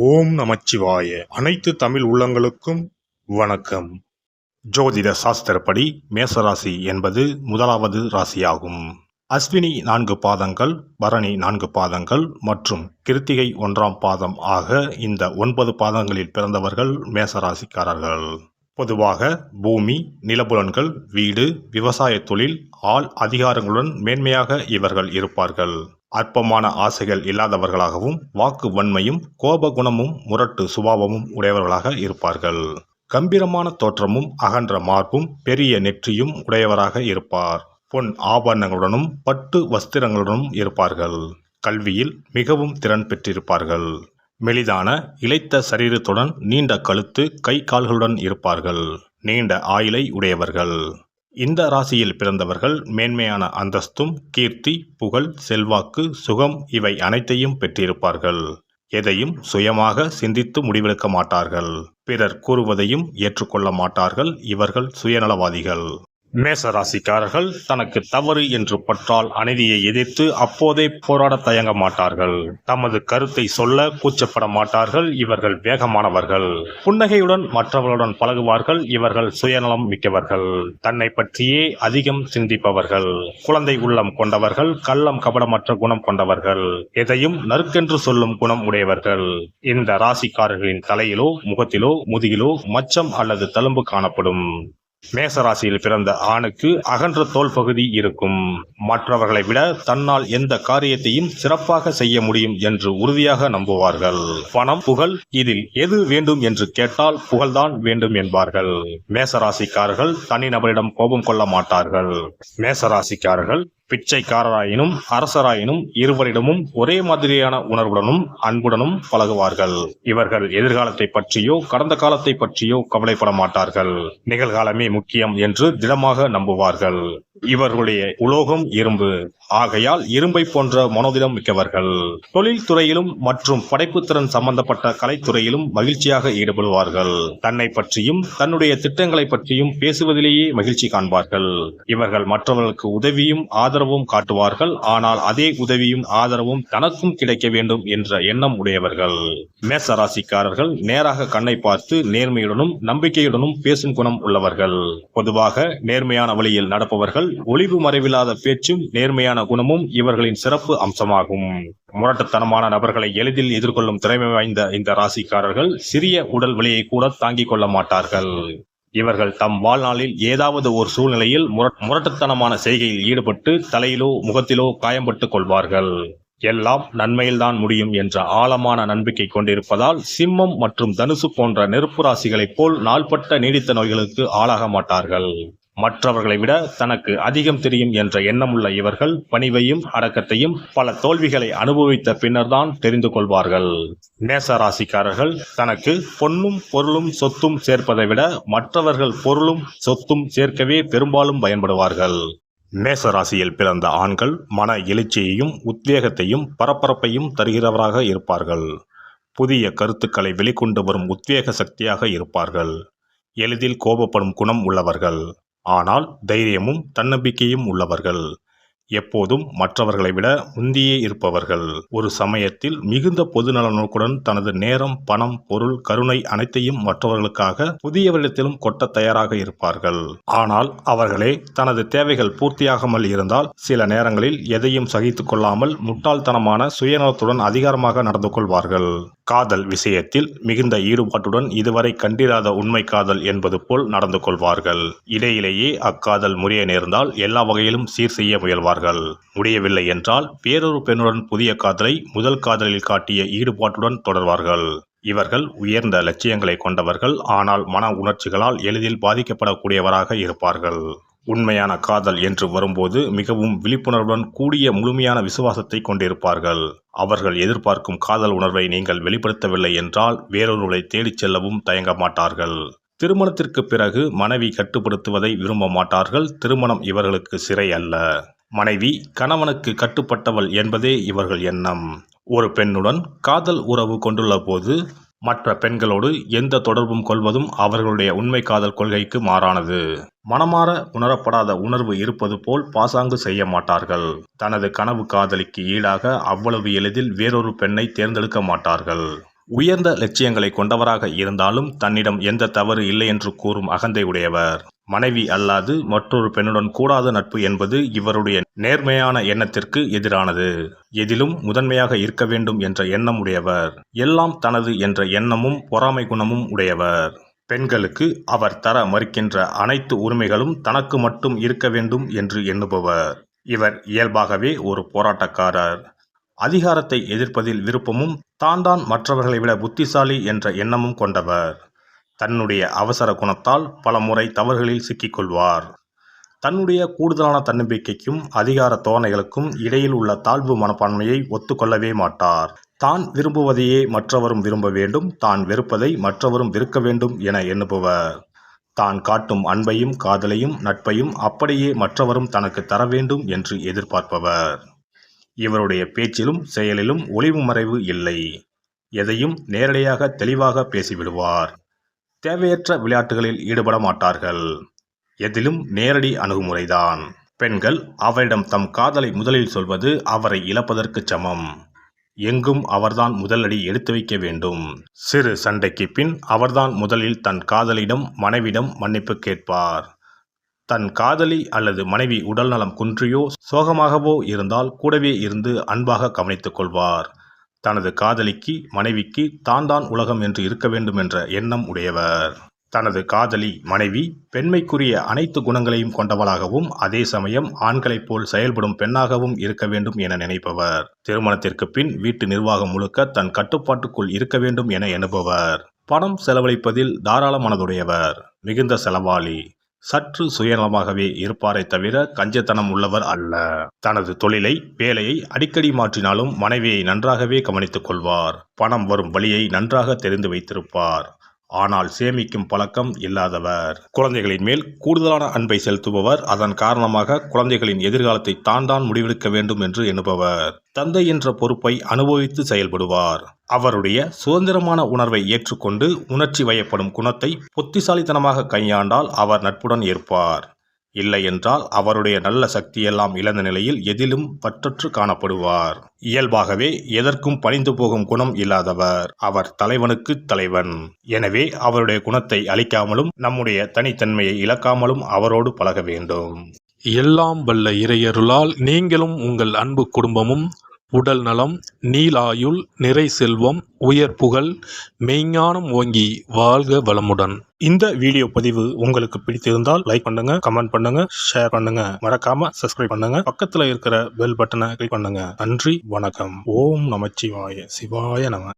ஓம் நமச்சிவாய. அனைத்து தமிழ் உள்ளங்களுக்கும் வணக்கம். ஜோதிட சாஸ்திரப்படி மேசராசி என்பது முதலாவது ராசியாகும். அஸ்வினி 4 பாதங்கள், பரணி 4 பாதங்கள் மற்றும் கிருத்திகை 1ஆம் பாதம் ஆக இந்த 9 பாதங்களில் பிறந்தவர்கள் மேசராசிக்காரர்கள். பொதுவாக பூமி, நிலபுலன்கள், வீடு, விவசாய தொழில், ஆள் அதிகாரங்களுடன் மேன்மையாக இவர்கள் இருப்பார்கள். அற்பமான ஆசைகள் இல்லாதவர்களாகவும் வாக்கு வன்மையும் கோப குணமும் முரட்டு சுபாவமும் உடையவர்களாக இருப்பார்கள். கம்பீரமான தோற்றமும் அகன்ற மார்பும் பெரிய நெற்றியும் உடையவராக இருப்பார். பொன் ஆபரணங்களுடனும் பட்டு வஸ்திரங்களுடனும் இருப்பார்கள். கல்வியில் மிகவும் திறன் பெற்றிருப்பார்கள். மெலிதான இளைத்த சரீரத்துடன் நீண்ட கழுத்து, கை கால்களுடன் இருப்பார்கள். நீண்ட ஆயுளை உடையவர்கள். இந்த ராசியில் பிறந்தவர்கள் மேன்மையான அந்தஸ்தும், கீர்த்தி, புகழ், செல்வாக்கு, சுகம் இவை அனைத்தையும் பெற்றிருப்பார்கள். எதையும் சுயமாக சிந்தித்து முடிவெடுக்க மாட்டார்கள். பிறர் கூறுவதையும் ஏற்றுக்கொள்ள மாட்டார்கள். இவர்கள் சுயநலவாதிகள். மேசராசிக்காரர்கள் தனக்கு தவறு என்று பற்றால் அநீதியை எதிர்த்து அப்போதே போராட தயங்க மாட்டார்கள். தமது கருத்தை சொல்ல கூச்சப்பட மாட்டார்கள். இவர்கள் வேகமானவர்கள். புன்னகையுடன் மற்றவர்களுடன் பழகுவார்கள். இவர்கள் சுயநலம் மிக்கவர்கள். தன்னை பற்றியே அதிகம் சிந்திப்பவர்கள். குழந்தை உள்ளம் கொண்டவர்கள். கள்ளம் கபடமற்ற குணம் கொண்டவர்கள். எதையும் நறுக்கென்று சொல்லும் குணம் உடையவர்கள். இந்த ராசிக்காரர்களின் தலையிலோ முகத்திலோ முதுகிலோ மச்சம் அல்லது தழும்பு காணப்படும். மேசராசியில் பிறந்த ஆணுக்கு அகன்ற தோல் பகுதி இருக்கும். மற்றவர்களை விட தன்னால் எந்த காரியத்தையும் சிறப்பாக செய்ய முடியும் என்று உறுதியாக நம்புவார்கள். பணம், புகழ் இதில் எது வேண்டும் என்று கேட்டால் புகழ்தான் வேண்டும் என்பார்கள். மேசராசிக்காரர்கள் தனிநபரிடம் கோபம் கொள்ள மாட்டார்கள். மேசராசிக்காரர்கள் பிச்சைக்காரராயினும் அரசராயினும் இருவரிடமும் ஒரே மாதிரியான உணர்வுடனும் அன்புடனும் பழகுவார்கள். இவர்கள் எதிர்காலத்தை பற்றியோ கடந்த காலத்தை பற்றியோ கவலைப்பட மாட்டார்கள். நிகழ்காலமே முக்கியம் என்று திடமாக நம்புவார்கள். இவர்களுடைய உலோகம் இரும்பு. ஆகையால் இரும்பை போன்ற மனோதிடம் மிக்கவர்கள். தொழில் துறையிலும் மற்றும் படைப்புத்திறன் சம்பந்தப்பட்ட கலைத்துறையிலும் மகிழ்ச்சியாக ஈடுபடுவார்கள். தன்னை பற்றியும் தன்னுடைய திட்டங்களை பற்றியும் பேசுவதிலேயே மகிழ்ச்சி காண்பார்கள். இவர்கள் மற்றவர்களுக்கு உதவியும் ஆதரவும் காட்டுவார்கள். ஆனால் அதே உதவியும் ஆதரவும் தனக்கும் கிடைக்க வேண்டும் என்ற எண்ணம் உடையவர்கள். மேசராசிக்காரர்கள் நேராக கண்ணை பார்த்து நேர்மையுடனும் நம்பிக்கையுடனும் பேசும் குணம் உள்ளவர்கள். பொதுவாக நேர்மையான வழியில் நடப்பவர்கள். ஒளிவு மறைவில்லாத பேச்சும் நேர்மையான குணமும் இவர்களின் சிறப்பு அம்சமாகும். முரட்டுத்தனமான நபர்களை எளிதில் எதிர்கொள்ளும் திறமை வாய்ந்த இந்த ராசிக்காரர்கள் சிறிய உடல் வலியை கூட தாங்கிக் கொள்ள மாட்டார்கள். இவர்கள் தம் வாழ்நாளில் ஏதாவது ஒரு சூழ்நிலையில் முரட்டுத்தனமான செய்கையில் ஈடுபட்டு தலையிலோ முகத்திலோ காயம்பட்டு கொள்வார்கள். எல்லாம் நன்மையில்தான் முடியும் என்ற ஆழமான நம்பிக்கை கொண்டிருப்பதால் சிம்மம் மற்றும் தனுசு போன்ற நெருப்பு ராசிகளைப் போல் நாள்பட்ட நீடித்த நோய்களுக்கு ஆளாக மாட்டார்கள். மற்றவர்களை விட தனக்கு அதிகம் தெரியும் என்ற எண்ணமுள்ள இவர்கள் பணிவையும் அடக்கத்தையும் பல தோல்விகளை அனுபவித்த பின்னர்தான் தெரிந்து கொள்வார்கள். மேச ராசிக்காரர்கள் தனக்கு பொன்னும் பொருளும் சொத்தும் சேர்ப்பதை விட மற்றவர்கள் பொருளும் சொத்தும் சேர்க்கவே பெரும்பாலும் பயன்படுவார்கள். மேசராசியில் பிறந்த ஆண்கள் மன எழுச்சியையும் உத்வேகத்தையும் பரபரப்பையும் தருகிறவராக இருப்பார்கள். புதிய கருத்துக்களை வெளிக்கொண்டு வரும் உத்வேக சக்தியாக இருப்பார்கள். எளிதில் கோபப்படும் குணம் உள்ளவர்கள். ஆனால் தைரியமும் தன்னம்பிக்கையும் உள்ளவர்கள். எப்போதும் மற்றவர்களை விட முந்தியே இருப்பவர்கள். ஒரு சமயத்தில் மிகுந்த பொதுநல நோக்குடன் தனது நேரம், பணம், பொருள், கருணை அனைத்தையும் மற்றவர்களுக்காக புதியவரிடத்திலும் கொட்ட தயாராக இருப்பார்கள். ஆனால் அவர்களே தனது தேவைகள் பூர்த்தியாகாமல் இருந்தால் சில நேரங்களில் எதையும் சகித்துக் கொள்ளாமல் முட்டாள்தனமான சுயநலத்துடன் அதிகாரமாக நடந்து கொள்வார்கள். காதல் விஷயத்தில் மிகுந்த ஈடுபாட்டுடன் இதுவரை கண்டிராத உண்மை காதல் என்பது போல் நடந்து கொள்வார்கள். இடையிலேயே அக்காதல் முறிய நேர்ந்தால் எல்லா வகையிலும் சீர் செய்ய முயல்வார்கள். முடியவில்லை என்றால் வேறொரு பெண்ணுடன் புதிய காதலை முதல் காதலில் காட்டிய ஈடுபாட்டுடன் தொடர்வார்கள். இவர்கள் உயர்ந்த லட்சியங்களை கொண்டவர்கள். ஆனால் மன உணர்ச்சிகளால் எளிதில் பாதிக்கப்படக்கூடியவராக இருப்பார்கள். உண்மையான காதல் என்று வரும்போது மிகவும் விழிப்புணர்வுடன் கூடிய முழுமையான விசுவாசத்தை கொண்டிருப்பார்கள். அவர்கள் எதிர்பார்க்கும் காதல் உணர்வை நீங்கள் வெளிப்படுத்தவில்லை என்றால் வேறொருவரை தேடிச் செல்லவும் தயங்க மாட்டார்கள். திருமணத்திற்கு பிறகு மனைவி கட்டுப்படுத்துவதை விரும்ப மாட்டார்கள். திருமணம் இவர்களுக்கு சிறை அல்ல. மனைவி கணவனுக்கு கட்டுப்பட்டவள் என்பதே இவர்கள் எண்ணம். ஒரு பெண்ணுடன் காதல் உறவு கொண்டுள்ள போது மற்ற பெண்களோடு எந்த தொடர்பும் கொள்வதும் அவர்களுடைய உண்மை காதல் கொள்கைக்கு மாறானது. மனமாற உணரப்படாத உணர்வு இருப்பது போல் பாசாங்கு செய்ய மாட்டார்கள். தனது கனவு காதலிக்கு ஈடாக அவ்வளவு எளிதில் வேறொரு பெண்ணை தேர்ந்தெடுக்க மாட்டார்கள். உயர்ந்த லட்சியங்களை கொண்டவராக இருந்தாலும் தன்னிடம் எந்த தவறு இல்லை என்று கூறும் அகந்தை உடையவர். மனைவி அல்லாது மற்றொரு பெண்ணுடன் கூடாத நட்பு என்பது இவருடைய நேர்மையான எண்ணத்திற்கு எதிரானது. எதிலும் முதன்மையாக இருக்க வேண்டும் என்ற எண்ணம் உடையவர். எல்லாம் தனது என்ற எண்ணமும் பொறாமை குணமும் உடையவர். பெண்களுக்கு அவர் தர மறுக்கின்ற அனைத்து உரிமைகளும் தனக்கு மட்டும் இருக்க வேண்டும் என்று எண்ணுபவர். இவர் இயல்பாகவே ஒரு போராட்டக்காரர். அதிகாரத்தை எதிர்ப்பதில் விருப்பமும் தான் மற்றவர்களை விட புத்திசாலி என்ற எண்ணமும் கொண்டவர். தன்னுடைய அவசர குணத்தால் பல முறை தவறுகளில் சிக்கிக்கொள்வார். தன்னுடைய கூடுதலான தன்னம்பிக்கைக்கும் அதிகார தோரணைகளுக்கும் இடையில் உள்ள தாழ்வு மனப்பான்மையை ஒத்துக்கொள்ளவே மாட்டார். தான் விரும்புவதையே மற்றவரும் விரும்ப வேண்டும், தான் வெறுப்பதை மற்றவரும் வெறுக்க வேண்டும் என எண்ணுபவர். தான் காட்டும் அன்பையும் காதலையும் நட்பையும் அப்படியே மற்றவரும் தனக்கு தர வேண்டும் என்று எதிர்பார்ப்பவர். இவருடைய பேச்சிலும் செயலிலும் ஒளிவு மறைவு இல்லை. எதையும் நேரடியாக தெளிவாக பேசிவிடுவார். தேவையற்ற விளையாட்டுகளில் ஈடுபட மாட்டார்கள். எதிலும் நேரடி அணுகுமுறைதான். பெண்கள் அவரிடம் தம் காதலை முதலில் சொல்வது அவரை இழப்பதற்கு சமம். எங்கும் அவர்தான் முதலடி எடுத்து வைக்க வேண்டும். சிறு சண்டைக்கு பின் அவர்தான் முதலில் தன் காதலிடம் மனைவிடம் மன்னிப்பு கேட்பார். தன் காதலி அல்லது மனைவி உடல்நலம் குன்றியோ சோகமாகவோ இருந்தால் கூடவே இருந்து அன்பாக கவனித்துக் கொள்வார். தனது காதலிக்கு மனைவிக்கு தான் உலகம் என்று இருக்க வேண்டும் என்ற எண்ணம் உடையவர். தனது காதலி மனைவி பெண்மைக்குரிய அனைத்து குணங்களையும் கொண்டவளாகவும் அதே சமயம் ஆண்களைப் போல் செயல்படும் பெண்ணாகவும் இருக்க வேண்டும் என நினைப்பவர். திருமணத்திற்கு பின் வீட்டு நிர்வாகம் முழுக்க தன் கட்டுப்பாட்டுக்குள் இருக்க வேண்டும் என எண்ணுபவர். பணம் செலவழிப்பதில் தாராள மனதுடையவர். மிகுந்த செலவாளி. சற்று சுயநலமாகவே இருப்பாரை தவிர கஞ்சத்தனம் உள்ளவர் அல்ல. தனது தொழிலை வேலையை அடிக்கடி மாற்றினாலும் மனைவியை நன்றாகவே கவனித்துக் கொள்வார். பணம் வரும் வழியை நன்றாக தெரிந்து வைத்திருப்பார். ஆனால் சேமிக்கும் பழக்கம் இல்லாதவர். குழந்தைகளின் மேல் கூடுதலான அன்பை செலுத்துபவர். அதன் காரணமாக குழந்தைகளின் எதிர்காலத்தை தான் முடிவெடுக்க வேண்டும் என்று எண்ணுபவர். தந்தை என்ற பொறுப்பை அனுபவித்து செயல்படுவார். அவருடைய சுதந்திரமான உணர்வை ஏற்றுக்கொண்டு உணர்ச்சி வயப்படும் குணத்தை புத்திசாலித்தனமாக கையாண்டால் அவர் நட்புடன் இருப்பார். இல்லை என்றால் அவருடைய நல்ல சக்தியெல்லாம் இழந்த நிலையில் எதிலும் பற்றற்று காணப்படுவார். இயல்பாகவே எதற்கும் பணிந்து போகும் குணம் இல்லாதவர். அவர் தலைவனுக்கு தலைவன். எனவே அவருடைய குணத்தை அழிக்காமலும் நம்முடைய தனித்தன்மையை இழக்காமலும் அவரோடு பழக வேண்டும். எல்லாம் வல்ல இறையருளால் நீங்களும் உங்கள் அன்பு குடும்பமும் உடல் நலம், நீலாயுள், நிறை செல்வம், உயர் புகழ், மெய்ஞானம் ஓங்கி வாழ்க வளமுடன். இந்த வீடியோ பதிவு உங்களுக்கு பிடித்திருந்தால் லைக் பண்ணுங்க, கமெண்ட் பண்ணுங்க, ஷேர் பண்ணுங்க. மறக்காம சப்ஸ்கிரைப் பண்ணுங்க. பக்கத்துல இருக்கிற பெல் பட்டனை கிளிக் பண்ணுங்க. நன்றி, வணக்கம். ஓம் நமச்சிவாய. சிவாய நம.